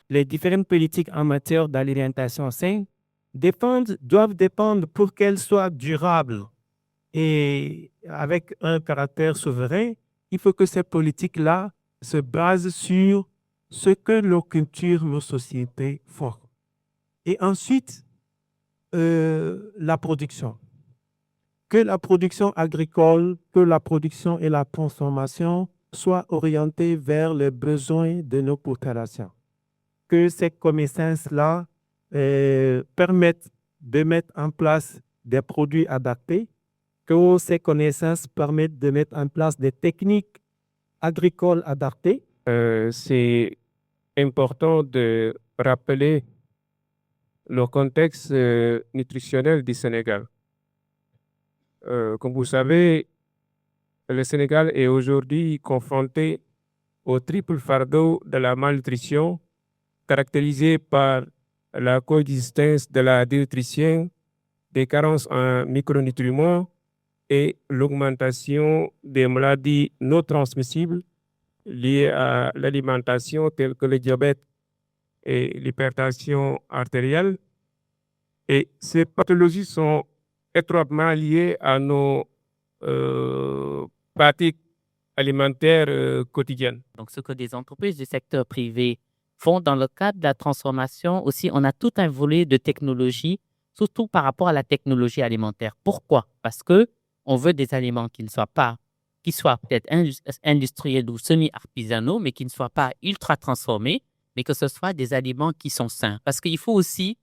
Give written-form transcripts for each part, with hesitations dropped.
Les différentes politiques en matière d'alimentation saine doivent dépendre pour qu'elles soient durables et avec un caractère souverain. Il faut que ces politiques-là se basent sur ce que nos cultures, nos sociétés font. Et ensuite, la production. Que la production agricole, que la production et la transformation soient orientées vers les besoins de nos populations. Que ces connaissances-là permettent de mettre en place des produits adaptés, que ces connaissances permettent de mettre en place des techniques agricoles adaptées. C'est important de rappeler le contexte nutritionnel du Sénégal. Comme vous savez, le Sénégal est aujourd'hui confronté au triple fardeau de la malnutrition, caractérisé par la coexistence de la dénutrition, des carences en micronutriments et l'augmentation des maladies non transmissibles liées à l'alimentation telles que le diabète et l'hypertension artérielle. Et ces pathologies sont étroitement liées à nos pratiques alimentaires quotidiennes. Donc, ce que des entreprises du secteur privé font dans le cadre de la transformation, aussi, on a tout un volet de technologie, surtout par rapport à la technologie alimentaire. Pourquoi? Parce que on veut des aliments qui soient peut-être industriels ou semi-artisanaux, mais qui ne soient pas ultra transformés, mais que ce soit des aliments qui sont sains. Parce qu'il faut aussi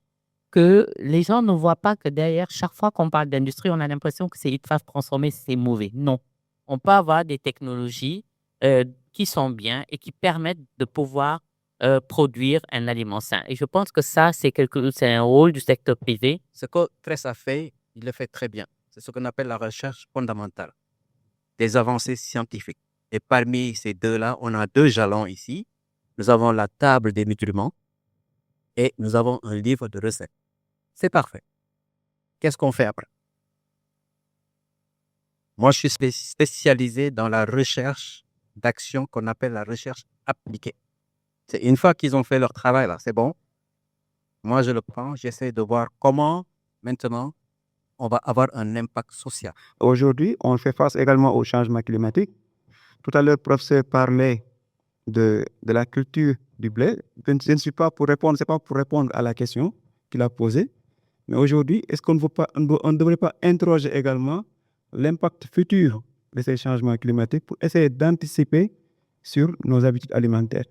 que les gens ne voient pas que derrière, chaque fois qu'on parle d'industrie, on a l'impression que c'est ultra transformé, c'est mauvais. Non. On peut avoir des technologies qui sont bien et qui permettent de pouvoir produire un aliment sain. Et je pense que ça, c'est un rôle du secteur privé. Ce que Tress a fait, il le fait très bien. C'est ce qu'on appelle la recherche fondamentale, des avancées scientifiques. Et parmi ces deux-là, on a deux jalons ici. Nous avons la table des nutriments et nous avons un livre de recettes. C'est parfait. Qu'est-ce qu'on fait après? Moi, je suis spécialisé dans la recherche d'action qu'on appelle la recherche appliquée. C'est une fois qu'ils ont fait leur travail, là, c'est bon. Moi, je le prends, j'essaie de voir comment, maintenant, on va avoir un impact social. Aujourd'hui, on fait face également au changement climatique. Tout à l'heure, le professeur parlait de la culture du blé. Je ne suis pas pour répondre, c'est pas pour répondre à la question qu'il a posée. Mais aujourd'hui, est-ce qu'on ne devrait pas interroger également l'impact futur de ces changements climatiques pour essayer d'anticiper sur nos habitudes alimentaires?